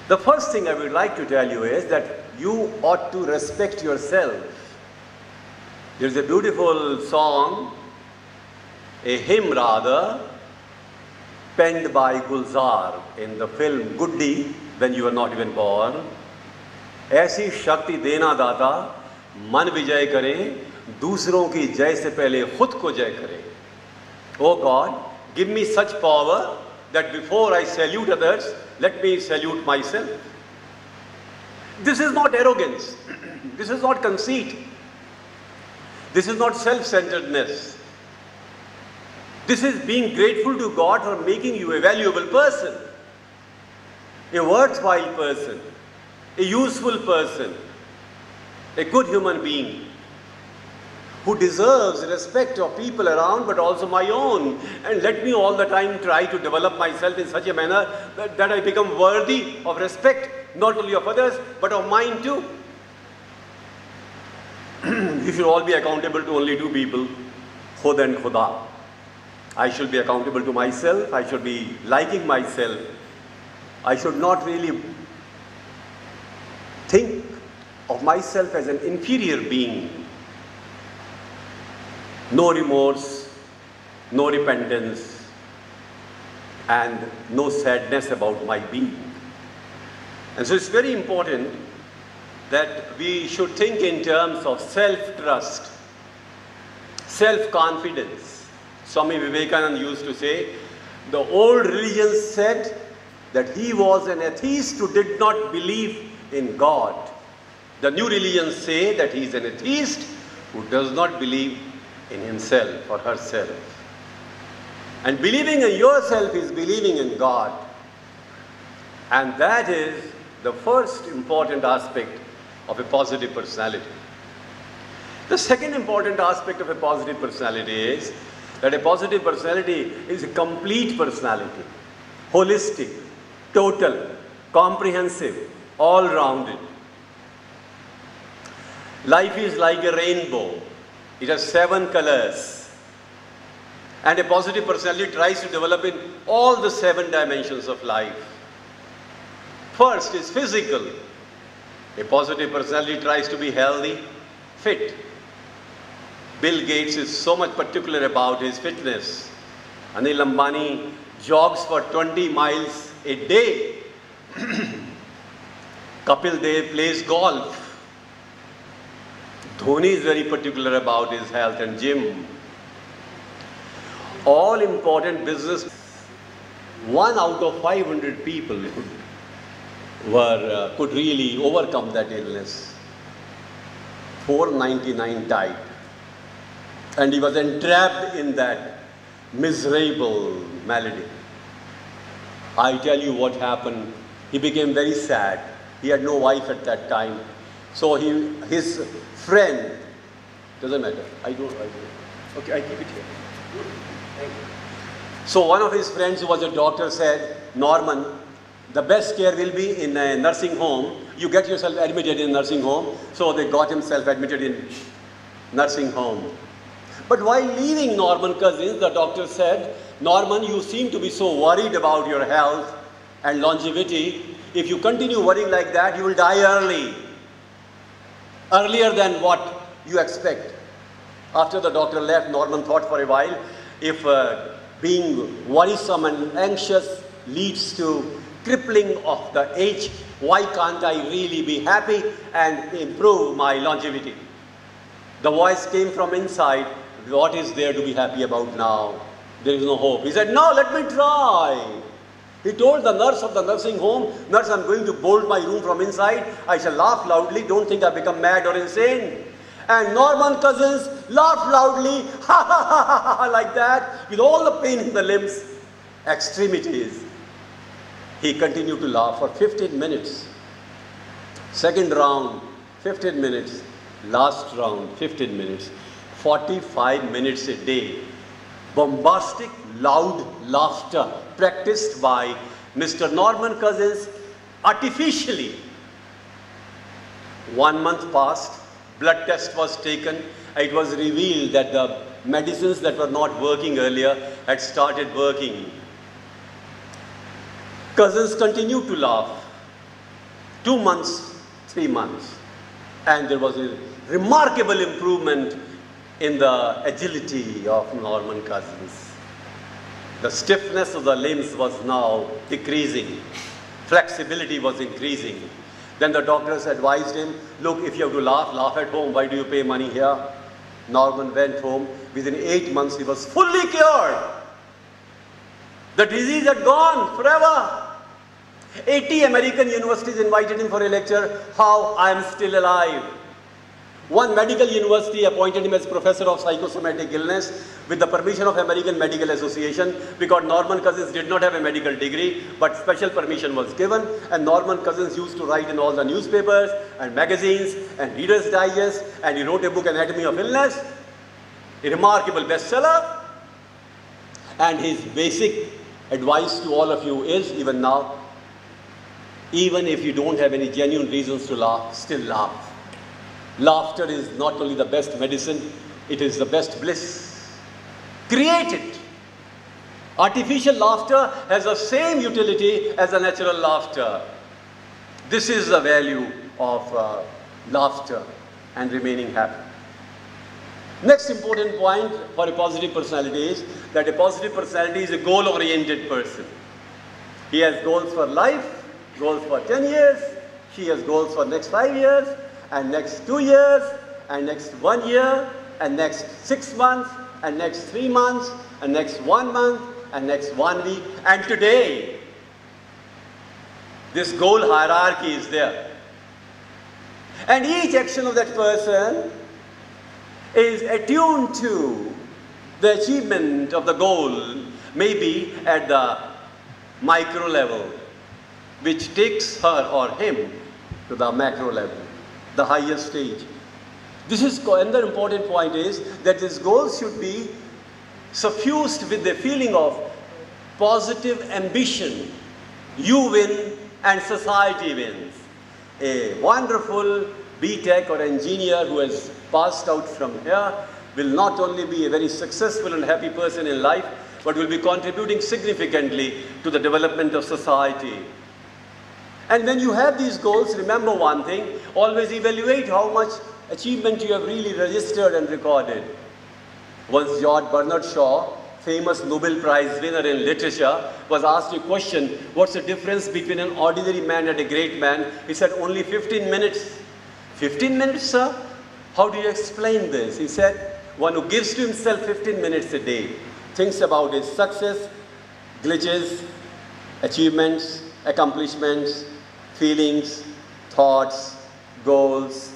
The first thing I would like to tell you is that you ought to respect yourself. There's a beautiful song, a hymn rather, penned by Gulzar in the film Guddi, when you were not even born. ऐसी शक्ति देना दाता, मन विजय करे, दूसरों की जय से पहले खुद को जय करे. Oh God, give me such power that before I salute others, let me salute myself. This is not arrogance. This is not conceit. This is not self-centeredness. This is being grateful to God for making you a valuable person, a worthwhile person, a useful person, a good human being who deserves respect of people around but also my own. And let me all the time try to develop myself in such a manner that I become worthy of respect, not only of others but of mine too. You should all be accountable to only two people, Khud and Khuda. I should be accountable to myself, I should be liking myself. I should not really think of myself as an inferior being. No remorse, no repentance, and no sadness about my being. And so it's very important that we should think in terms of self-trust, self-confidence. Swami Vivekananda used to say, the old religion said that he was an atheist who did not believe in God. The new religions say that he is an atheist who does not believe in himself or herself. And believing in yourself is believing in God. And that is the first important aspect of a positive personality. The second important aspect of a positive personality is that a positive personality is a complete personality, holistic, total, comprehensive, all-rounded. Life is like a rainbow. It has 7 colors. And a positive personality tries to develop in all the 7 dimensions of life. First is physical. A positive personality tries to be healthy, fit. Bill Gates is so much particular about his fitness. Anil Ambani jogs for 20 miles a day. Kapil Dev plays golf. Dhoni is very particular about his health and gym. All important business, 1 out of 500 people could really overcome that illness. 499 died. And he was entrapped in that miserable malady. I tell you what happened. He became very sad. He had no wife at that time. So his friend, doesn't matter. I don't. Okay, I keep it here. Thank you. So one of his friends who was a doctor said, Norman, the best care will be in a nursing home. You get yourself admitted in a nursing home. So they got himself admitted in nursing home. But while leaving Norman Cousins, the doctor said, Norman, you seem to be so worried about your health and longevity. If you continue worrying like that, you will die early. Earlier than what you expect. After the doctor left, Norman thought for a while, if being worrisome and anxious leads to crippling of the age, why can't I really be happy and improve my longevity? The voice came from inside, what is there to be happy about now? There is no hope. He said, no, let me try. He told the nurse of the nursing home, nurse, I'm going to bolt my room from inside. I shall laugh loudly. Don't think I've become mad or insane. And Norman Cousins laughed loudly, ha ha ha ha ha, like that, with all the pain in the limbs, extremities. He continued to laugh for 15 minutes. Second round, 15 minutes. Last round, 15 minutes. 45 minutes a day. Bombastic, loud laughter practiced by Mr. Norman Cousins artificially. 1 month passed, blood test was taken. It was revealed that the medicines that were not working earlier had started working. Cousins continued to laugh. 2 months, 3 months. And there was a remarkable improvement in the agility of Norman Cousins. The stiffness of the limbs was now decreasing. Flexibility was increasing. Then the doctors advised him, look, if you have to laugh, laugh at home. Why do you pay money here? Norman went home. Within 8 months, he was fully cured. The disease had gone forever. 80 American universities invited him for a lecture, How I Am Still Alive. One medical university appointed him as professor of psychosomatic illness with the permission of American Medical Association, because Norman Cousins did not have a medical degree, but special permission was given, and Norman Cousins used to write in all the newspapers and magazines and Reader's Digest, and he wrote a book, Anatomy of Illness, a remarkable bestseller. And his basic advice to all of you is, even now, even if you don't have any genuine reasons to laugh, still laugh. Laughter is not only the best medicine, it is the best bliss. Create it. Artificial laughter has the same utility as a natural laughter. This is the value of laughter and remaining happy. Next important point for a positive personality is that a positive personality is a goal-oriented person. He has goals for life, goals for 10 years, she has goals for next 5 years, and next 2 years, and next 1 year, and next 6 months, and next 3 months, and next 1 month, and next 1 week, and today. This goal hierarchy is there. And each action of that person is attuned to the achievement of the goal, maybe at the micro level, which takes her or him to the macro level, the highest stage. This is another important point is that this goal should be suffused with the feeling of positive ambition. You win and society wins. A wonderful B.Tech or engineer who has passed out from here will not only be a very successful and happy person in life, but will be contributing significantly to the development of society. And when you have these goals, remember one thing, always evaluate how much achievement you have really registered and recorded. Once George Bernard Shaw, famous Nobel Prize winner in literature, was asked a question, what's the difference between an ordinary man and a great man? He said, only 15 minutes. 15 minutes, sir? How do you explain this? He said, one who gives to himself 15 minutes a day, thinks about his success, glitches, achievements, accomplishments, feelings, thoughts, goals,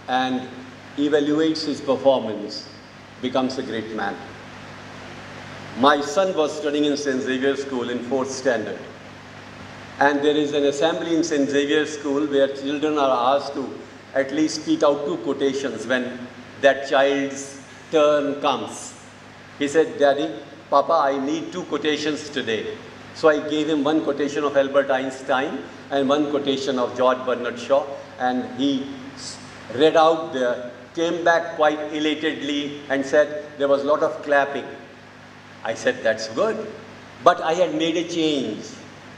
and evaluates his performance, becomes a great man. My son was studying in St. Xavier's School in 4th standard. And there is an assembly in St. Xavier's School where children are asked to at least speak out 2 quotations when that child's turn comes. He said, Daddy, Papa, I need 2 quotations today. So I gave him 1 quotation of Albert Einstein and 1 quotation of George Bernard Shaw, and he read out there, came back quite elatedly and said there was a lot of clapping. I said, that's good. But I had made a change.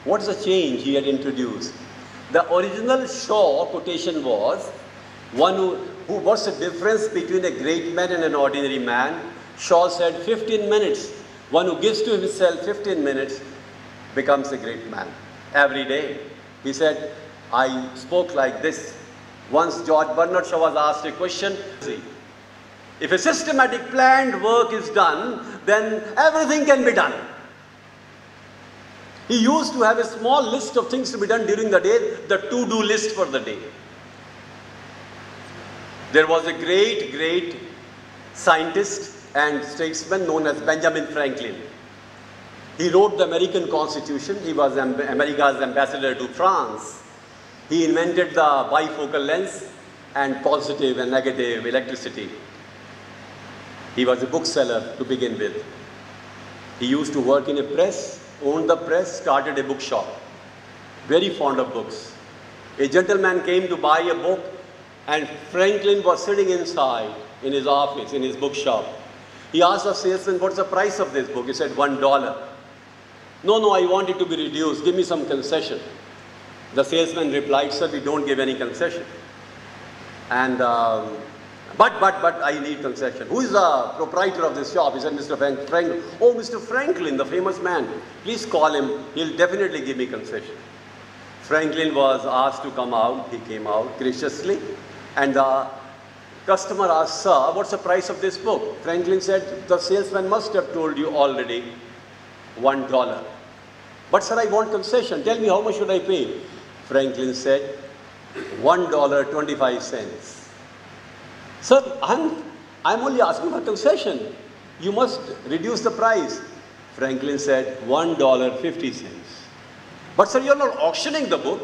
What's the change he had introduced? The original Shaw quotation was, what's the difference between a great man and an ordinary man? Shaw said 15 minutes. One who gives to himself 15 minutes becomes a great man. Every day. He said, I spoke like this. Once George Bernard Shaw was asked a question, if a systematic planned work is done, then everything can be done. He used to have a small list of things to be done during the day, the to-do list for the day. There was a great, great scientist and statesman known as Benjamin Franklin. He wrote the American Constitution. He was America's ambassador to France. He invented the bifocal lens and positive and negative electricity. He was a bookseller to begin with. He used to work in a press, owned the press, started a bookshop. Very fond of books. A gentleman came to buy a book, and Franklin was sitting inside in his office, in his bookshop. He asked the salesman, what's the price of this book? He said, $1. No, I want it to be reduced. Give me some concession. The salesman replied, sir, we don't give any concession. And, but I need concession. Who is the proprietor of this shop? He said, Mr. Franklin. Oh, Mr. Franklin, the famous man. Please call him. He'll definitely give me concession. Franklin was asked to come out. He came out graciously. And the customer asked, sir, what's the price of this book? Franklin said, the salesman must have told you already $1. But sir, I want concession. Tell me, how much should I pay? Franklin said, $1.25. Sir, I'm only asking for concession. You must reduce the price. Franklin said, $1.50. But sir, you're not auctioning the book.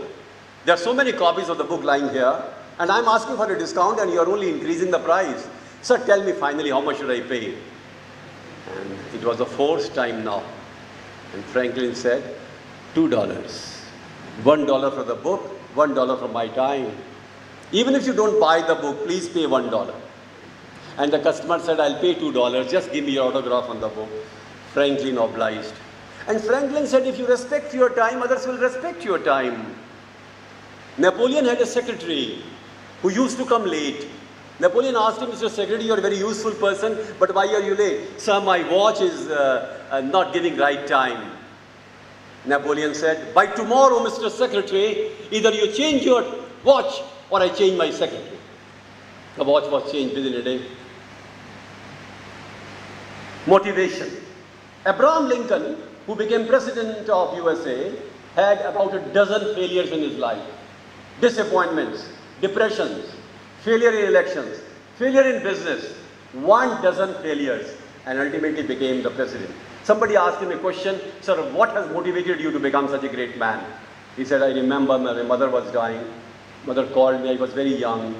There are so many copies of the book lying here, and I'm asking for a discount and you're only increasing the price. Sir, tell me finally, how much should I pay? And it was the fourth time now. And Franklin said, $2. $1 for the book, $1 for my time. Even if you don't buy the book, please pay $1. And the customer said, I'll pay $2, just give me your autograph on the book. Franklin obliged. And Franklin said, if you respect your time, others will respect your time. Napoleon had a secretary who used to come late. Napoleon asked him, Mr. Secretary, you're a very useful person, but why are you late? Sir, my watch is not giving right time. Napoleon said, by tomorrow, Mr. Secretary, either you change your watch or I change my secretary. The watch was changed within a day. Motivation. Abraham Lincoln, who became president of USA, had about a dozen failures in his life. Disappointments, depressions, failure in elections, failure in business, 12 failures, and ultimately became the president. Somebody asked him a question, sir, what has motivated you to become such a great man? He said, I remember my mother was dying. Mother called me, I was very young.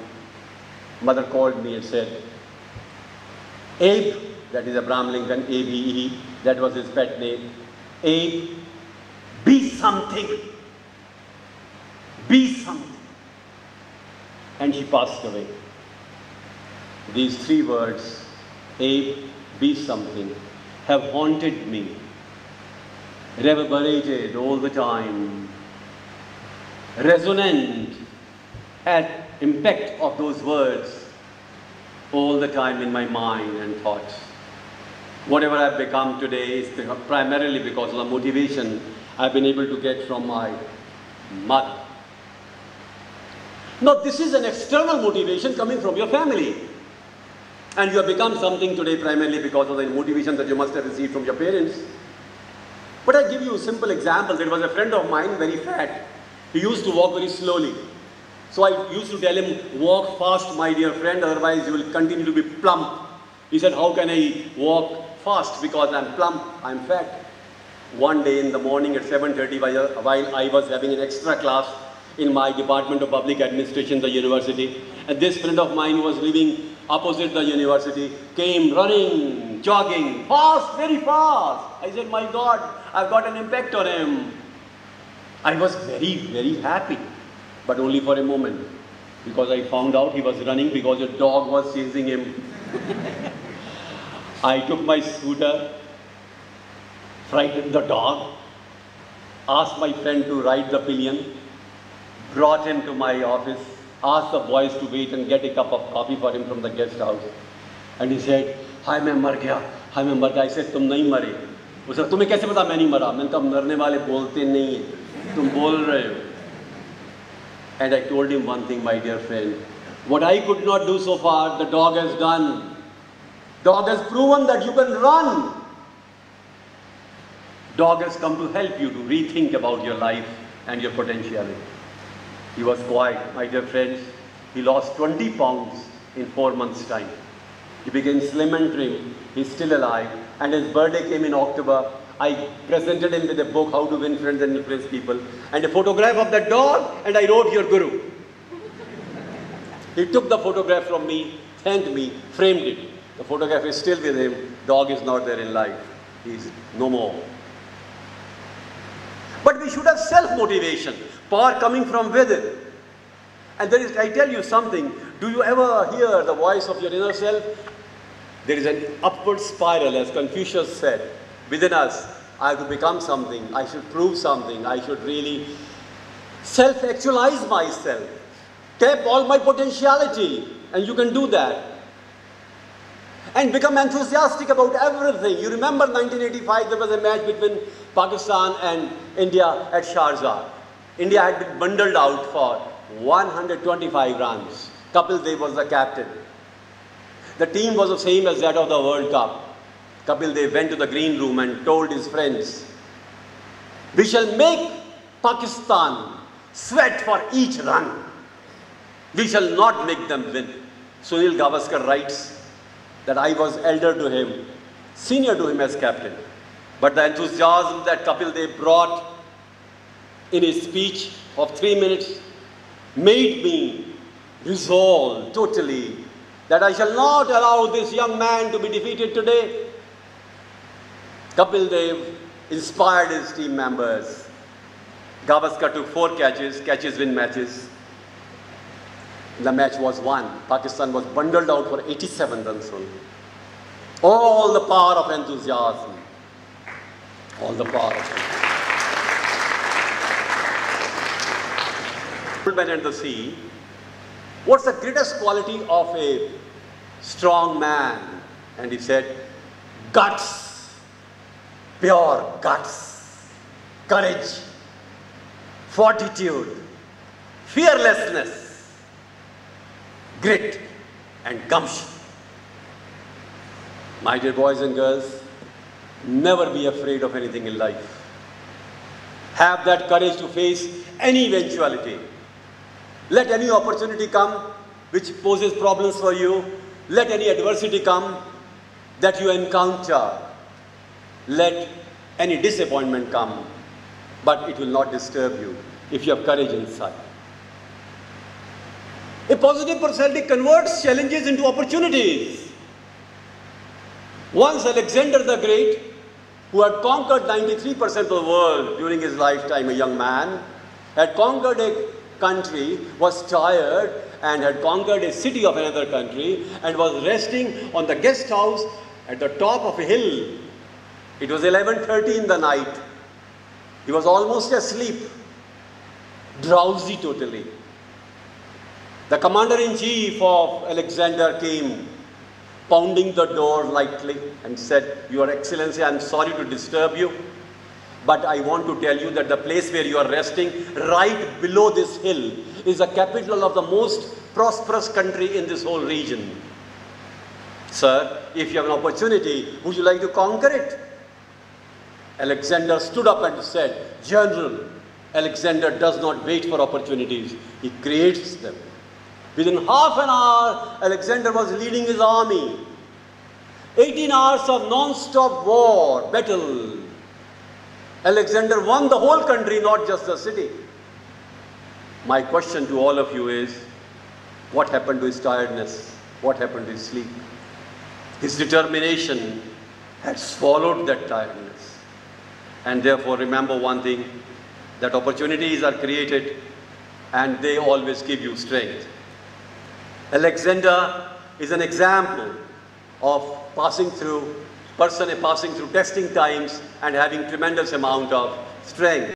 Mother called me and said, Abe, that is Abraham Lincoln, A-B-E, that was his pet name. Abe, be something. Be something. And she passed away. These three words, Abe, be something, have haunted me, reverberated all the time, resonant at impact of those words all the time in my mind and thoughts. Whatever I've become today is primarily because of the motivation I've been able to get from my mother. Now, this is an external motivation coming from your family. And you have become something today primarily because of the motivation that you must have received from your parents. But I give you a simple example. There was a friend of mine, very fat. He used to walk very slowly. So I used to tell him, walk fast, my dear friend, otherwise you will continue to be plump. He said, how can I walk fast? Because I'm plump, I'm fat. One day in the morning at 7:30, while I was having an extra class in my Department of Public Administration, the university, and this friend of mine who was living opposite the university came running, jogging, fast, very fast. I said, my God, I've got an impact on him. I was very, very happy, but only for a moment, because I found out he was running because a dog was chasing him. I took my scooter, frightened the dog, asked my friend to ride the pillion, brought him to my office, asked the boys to wait and get a cup of coffee for him from the guest house. And he said, hi, मैं मर गया, hi, मैं मर गया. I said, तुम नहीं मरे. वो said, तुम्हें कैसे पता मैं नहीं मरा? मैंने कहा, मरने वाले बोलते नहीं हैं, तुम बोल रहे हो. And I told him one thing, my dear friend. What I could not do so far, the dog has done. Dog has proven that you can run. Dog has come to help you to rethink about your life and your potentiality. He was quiet, my dear friends. He lost 20 pounds in 4 months' time. He became slim and trim. He's still alive. And his birthday came in October. I presented him with a book, How to Win Friends and Influence People, and a photograph of that dog, and I wrote, your guru. He took the photograph from me, thanked me, framed it. The photograph is still with him. Dog is not there in life. He's no more. But we should have self-motivation, power coming from within. And there is, I tell you something, do you ever hear the voice of your inner self? There is an upward spiral, as Confucius said, within us. I have to become something, I should prove something, I should really self-actualize myself, tap all my potentiality, and you can do that. And become enthusiastic about everything. You remember 1985, there was a match between Pakistan and India at Sharjah. India had been bundled out for 125 runs. Kapil Dev was the captain. The team was the same as that of the World Cup. Kapil Dev went to the green room and told his friends, "We shall make Pakistan sweat for each run. We shall not make them win." Sunil Gavaskar writes that I was elder to him, senior to him as captain. But the enthusiasm that Kapil Dev brought in his speech of 3 minutes made me resolve totally that I shall not allow this young man to be defeated today. Kapil Dev inspired his team members. Gavaskar took 4 catches, catches win matches. The match was won. Pakistan was bundled out for 87 runs only. All the power of enthusiasm. All the power of enthusiasm. Old Man and the Sea. What's the greatest quality of a strong man? And he said, guts, pure guts, courage, fortitude, fearlessness, grit and gumption. My dear boys and girls, never be afraid of anything in life. Have that courage to face any eventuality. Let any opportunity come which poses problems for you. Let any adversity come that you encounter. Let any disappointment come, but it will not disturb you if you have courage inside. A positive personality converts challenges into opportunities. Once Alexander the Great, who had conquered 93% of the world during his lifetime, a young man, had conquered a country, was tired and had conquered a city of another country and was resting on the guest house at the top of a hill. It was 11:30 in the night. He was almost asleep, drowsy totally. The commander-in-chief of Alexander came, pounding the door lightly and said, "Your Excellency, I am sorry to disturb you, but I want to tell you that the place where you are resting, right below this hill, is the capital of the most prosperous country in this whole region. Sir, if you have an opportunity, would you like to conquer it?" Alexander stood up and said, "General, Alexander does not wait for opportunities, he creates them." Within half an hour, Alexander was leading his army. 18 hours of non-stop war, battle. Alexander won the whole country, not just the city. My question to all of you is, what happened to his tiredness? What happened to his sleep? His determination had swallowed that tiredness. And therefore, remember one thing, that opportunities are created and they always give you strength. Alexander is an example of passing through testing times and having tremendous amount of strength.